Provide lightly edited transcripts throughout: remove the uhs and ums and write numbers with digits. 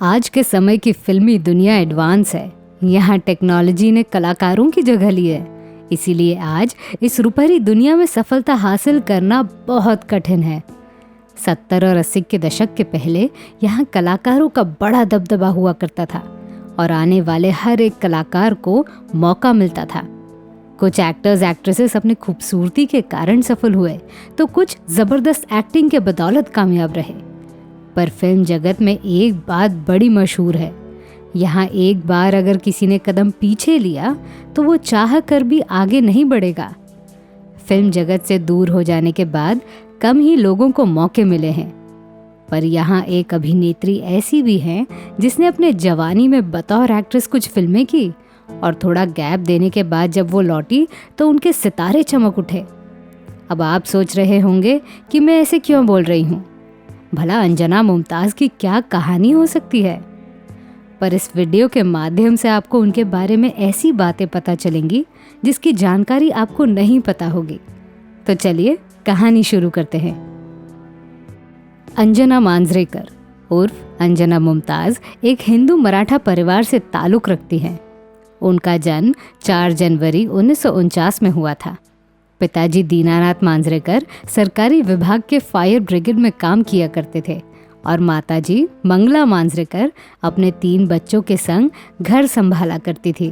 आज के समय की फिल्मी दुनिया एडवांस है। यहाँ टेक्नोलॉजी ने कलाकारों की जगह ली है। इसीलिए आज इस रूपरी दुनिया में सफलता हासिल करना बहुत कठिन है। 70 और 80 के दशक के पहले यहाँ कलाकारों का बड़ा दबदबा हुआ करता था और आने वाले हर एक कलाकार को मौका मिलता था। कुछ एक्टर्स एक्ट्रेसेस अपनी खूबसूरती के कारण सफल हुए तो कुछ जबरदस्त एक्टिंग के बदौलत कामयाब रहे। पर फिल्म जगत में एक बात बड़ी मशहूर है, यहाँ एक बार अगर किसी ने कदम पीछे लिया तो वो चाह कर भी आगे नहीं बढ़ेगा। फिल्म जगत से दूर हो जाने के बाद कम ही लोगों को मौके मिले हैं, पर यहाँ एक अभिनेत्री ऐसी भी हैं जिसने अपने जवानी में बतौर एक्ट्रेस कुछ फिल्में की और थोड़ा गैप देने के बाद जब वो लौटी तो उनके सितारे चमक उठे। अब आप सोच रहे होंगे कि मैं ऐसे क्यों बोल रही हूँ, भला अंजना मुमताज़ की क्या कहानी हो सकती है। पर इस वीडियो के माध्यम से आपको उनके बारे में ऐसी बातें पता चलेंगी जिसकी जानकारी आपको नहीं पता होगी। तो चलिए कहानी शुरू करते हैं। अंजना मांजरेकर उर्फ अंजना मुमताज़ एक हिंदू मराठा परिवार से ताल्लुक़ रखती हैं। उनका जन्म 4 जनवरी 1949 में हुआ था। पिताजी दीनानाथ मांजरेकर सरकारी विभाग के फायर ब्रिगेड में काम किया करते थे और माताजी मंगला मांजरेकर अपने 3 बच्चों के संग घर संभाला करती थी।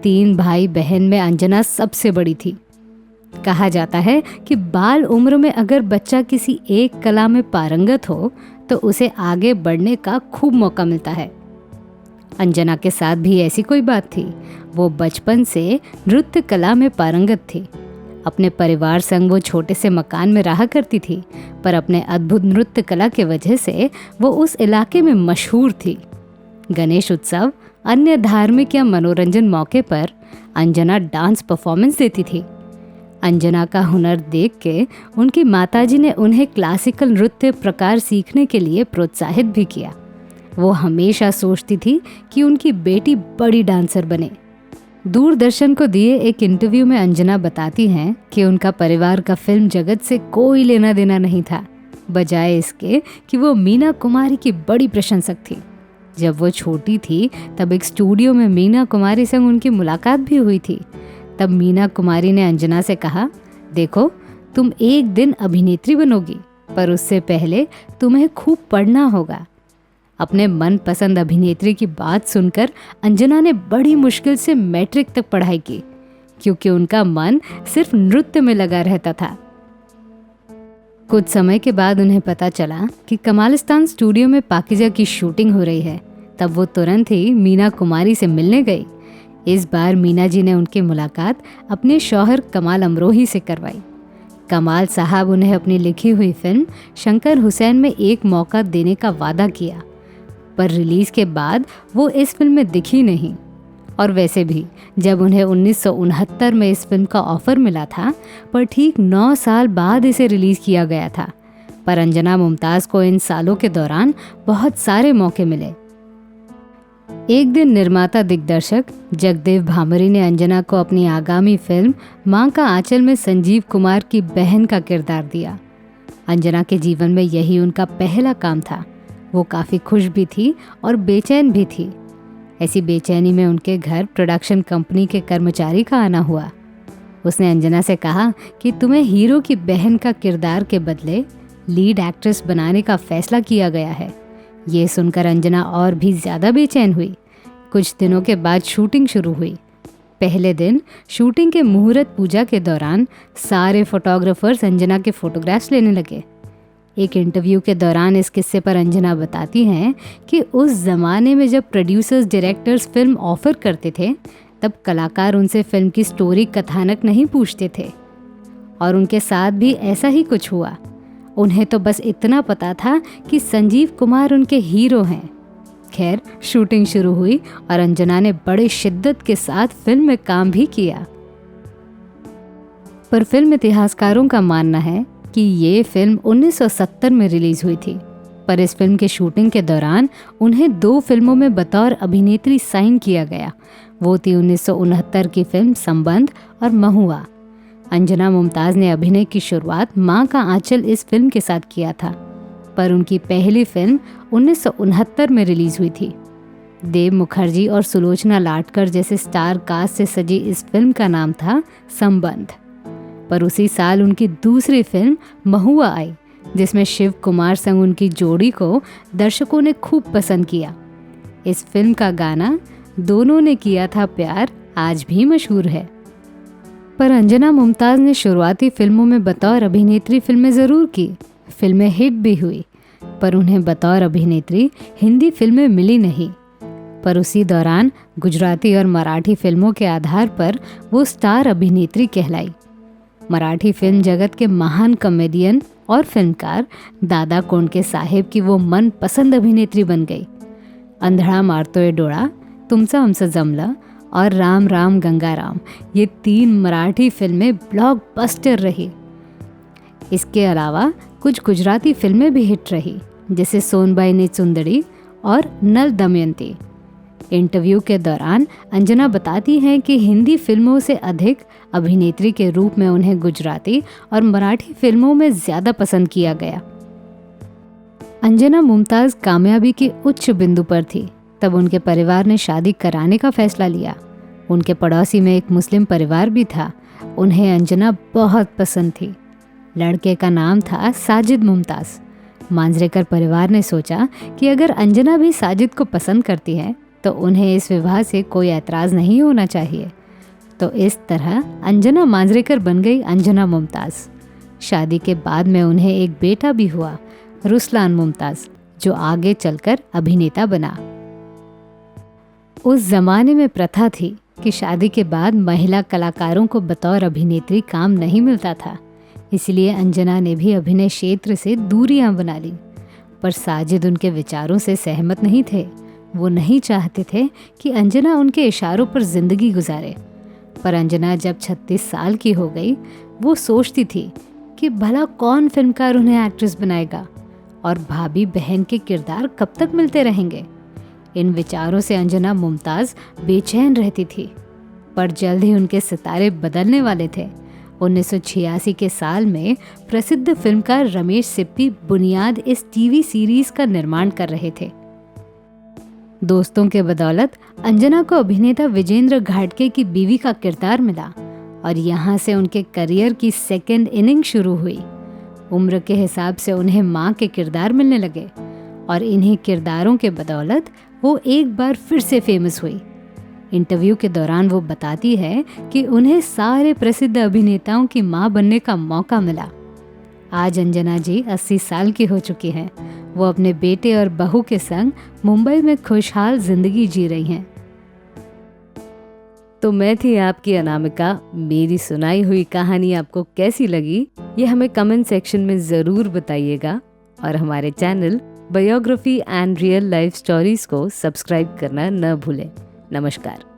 3 भाई बहन में अंजना सबसे बड़ी थी। कहा जाता है कि बाल उम्र में अगर बच्चा किसी एक कला में पारंगत हो तो उसे आगे बढ़ने का खूब मौका मिलता है। अंजना के साथ भी ऐसी कोई बात थी। वो बचपन से नृत्य कला में पारंगत थी। अपने परिवार संग वो छोटे से मकान में रहा करती थी, पर अपने अद्भुत नृत्य कला के वजह से वो उस इलाके में मशहूर थी। गणेश उत्सव, अन्य धार्मिक या मनोरंजन मौके पर अंजना डांस परफॉर्मेंस देती थी। अंजना का हुनर देख के उनकी माताजी ने उन्हें क्लासिकल नृत्य प्रकार सीखने के लिए प्रोत्साहित भी किया। वो हमेशा सोचती थी कि उनकी बेटी बड़ी डांसर बने। दूरदर्शन को दिए एक इंटरव्यू में अंजना बताती हैं कि उनका परिवार का फिल्म जगत से कोई लेना देना नहीं था, बजाय इसके कि वो मीना कुमारी की बड़ी प्रशंसक थी। जब वो छोटी थी तब एक स्टूडियो में मीना कुमारी संग उनकी मुलाकात भी हुई थी। तब मीना कुमारी ने अंजना से कहा, देखो तुम एक दिन अभिनेत्री बनोगी, पर उससे पहले तुम्हें खूब पढ़ना होगा। अपने मनपसंद अभिनेत्री की बात सुनकर अंजना ने बड़ी मुश्किल से मैट्रिक तक पढ़ाई की, क्योंकि उनका मन सिर्फ नृत्य में लगा रहता था। कुछ समय के बाद उन्हें पता चला कि कमालिस्तान स्टूडियो में पाकीज़ा की शूटिंग हो रही है। तब वो तुरंत ही मीना कुमारी से मिलने गई। इस बार मीना जी ने उनकी मुलाकात अपने शौहर कमाल अमरोही से करवाई। कमाल साहब उन्हें अपनी लिखी हुई फिल्म शंकर हुसैन में एक मौका देने का वादा किया, पर रिलीज़ के बाद वो इस फिल्म में दिखी नहीं। और वैसे भी जब उन्हें 1969 में इस फिल्म का ऑफ़र मिला था, पर ठीक 9 साल बाद इसे रिलीज़ किया गया था। पर अंजना मुमताज़ को इन सालों के दौरान बहुत सारे मौके मिले। एक दिन निर्माता दिग्दर्शक जगदेव भामरी ने अंजना को अपनी आगामी फिल्म माँ का आंचल में संजीव कुमार की बहन का किरदार दिया। अंजना के जीवन में यही उनका पहला काम था। वो काफ़ी खुश भी थी और बेचैन भी थी। ऐसी बेचैनी में उनके घर प्रोडक्शन कंपनी के कर्मचारी का आना हुआ। उसने अंजना से कहा कि तुम्हें हीरो की बहन का किरदार के बदले लीड एक्ट्रेस बनाने का फैसला किया गया है। ये सुनकर अंजना और भी ज़्यादा बेचैन हुई। कुछ दिनों के बाद शूटिंग शुरू हुई। पहले दिन शूटिंग के मुहूर्त पूजा के दौरान सारे फोटोग्राफर्स अंजना के फोटोग्राफ्स लेने लगे। एक इंटरव्यू के दौरान इस किस्से पर अंजना बताती हैं कि उस ज़माने में जब प्रोड्यूसर्स डायरेक्टर्स फिल्म ऑफ़र करते थे तब कलाकार उनसे फिल्म की स्टोरी कथानक नहीं पूछते थे, और उनके साथ भी ऐसा ही कुछ हुआ। उन्हें तो बस इतना पता था कि संजीव कुमार उनके हीरो हैं। खैर शूटिंग शुरू हुई और अंजना ने बड़े शिद्दत के साथ फिल्म में काम भी किया। पर फिल्म इतिहासकारों का मानना है कि ये फिल्म 1970 में रिलीज हुई थी, पर इस फिल्म के शूटिंग के दौरान उन्हें 2 फिल्मों में बतौर अभिनेत्री साइन किया गया। वो थी 1969 की फिल्म संबंध और महुआ। अंजना मुमताज़ ने अभिनय की शुरुआत माँ का आंचल इस फिल्म के साथ किया था, पर उनकी पहली फिल्म 1969 में रिलीज हुई थी। देव मुखर्जी और सुलोचना लाटकर जैसे स्टार कास्ट से सजी इस फिल्म का नाम था संबंध। पर उसी साल उनकी दूसरी फिल्म महुआ आई, जिसमें शिव कुमार संग उनकी जोड़ी को दर्शकों ने खूब पसंद किया। इस फिल्म का गाना दोनों ने किया था प्यार आज भी मशहूर है। पर अंजना मुमताज़ ने शुरुआती फिल्मों में बतौर अभिनेत्री फिल्में ज़रूर की, फिल्में हिट भी हुई, पर उन्हें बतौर अभिनेत्री हिंदी फिल्में मिली नहीं। पर उसी दौरान गुजराती और मराठी फिल्मों के आधार पर वो स्टार अभिनेत्री कहलाई। मराठी फिल्म जगत के महान कॉमेडियन और फिल्मकार दादा कोंडके साहेब की वो मनपसंद अभिनेत्री बन गई। अंधळा मारतोय डोळा, तुमचं आमचं जमलं और राम राम गंगा राम, ये 3 मराठी फिल्में ब्लॉकबस्टर रही। इसके अलावा कुछ गुजराती फिल्में भी हिट रही, जैसे सोनबाई ने चुंदड़ी और नल दमयंती। इंटरव्यू के दौरान अंजना बताती हैं कि हिंदी फिल्मों से अधिक अभिनेत्री के रूप में उन्हें गुजराती और मराठी फिल्मों में ज़्यादा पसंद किया गया। अंजना मुमताज़ कामयाबी के उच्च बिंदु पर थी तब उनके परिवार ने शादी कराने का फैसला लिया। उनके पड़ोसी में एक मुस्लिम परिवार भी था। उन्हें अंजना बहुत पसंद थी। लड़के का नाम था साजिद मुमताज़। मांजरेकर परिवार ने सोचा कि अगर अंजना भी साजिद को पसंद करती है तो उन्हें इस विवाह से कोई ऐतराज़ नहीं होना चाहिए। तो इस तरह अंजना मांजरेकर बन गई अंजना मुमताज़। शादी के बाद में उन्हें एक बेटा भी हुआ, रुसलान मुमताज़, जो आगे चलकर अभिनेता बना। उस जमाने में प्रथा थी कि शादी के बाद महिला कलाकारों को बतौर अभिनेत्री काम नहीं मिलता था, इसलिए अंजना ने भी अभिनय क्षेत्र से दूरियां बना ली। पर साजिद उनके विचारों से सहमत नहीं थे। वो नहीं चाहते थे कि अंजना उनके इशारों पर जिंदगी गुजारे। पर अंजना जब 36 साल की हो गई, वो सोचती थी कि भला कौन फिल्मकार उन्हें एक्ट्रेस बनाएगा और भाभी बहन के किरदार कब तक मिलते रहेंगे। इन विचारों से अंजना मुमताज़ बेचैन रहती थी। पर जल्द ही उनके सितारे बदलने वाले थे। 1986 के साल में प्रसिद्ध फिल्मकार रमेश सिप्पी बुनियाद इस टीवी सीरीज का निर्माण कर रहे थे। दोस्तों के बदौलत अंजना को अभिनेता विजेंद्र घाटगे की बीवी का किरदार मिला और यहाँ से उनके करियर की सेकेंड इनिंग शुरू हुई। उम्र के हिसाब से उन्हें माँ के किरदार मिलने लगे और इन्हीं किरदारों के बदौलत वो एक बार फिर से फेमस हुई। इंटरव्यू के दौरान वो बताती है कि उन्हें सारे प्रसिद्ध अभिनेताओं की माँ बनने का मौका मिला। आज अंजना जी 80 साल की हो चुकी हैं। वो अपने बेटे और बहू के संग मुंबई में खुशहाल जिंदगी जी रही हैं। तो मैं थी आपकी अनामिका। मेरी सुनाई हुई कहानी आपको कैसी लगी ये हमें कमेंट सेक्शन में ज़रूर बताइएगा और हमारे channel biography and real life stories को सब्सक्राइब करना न भूलें। नमस्कार।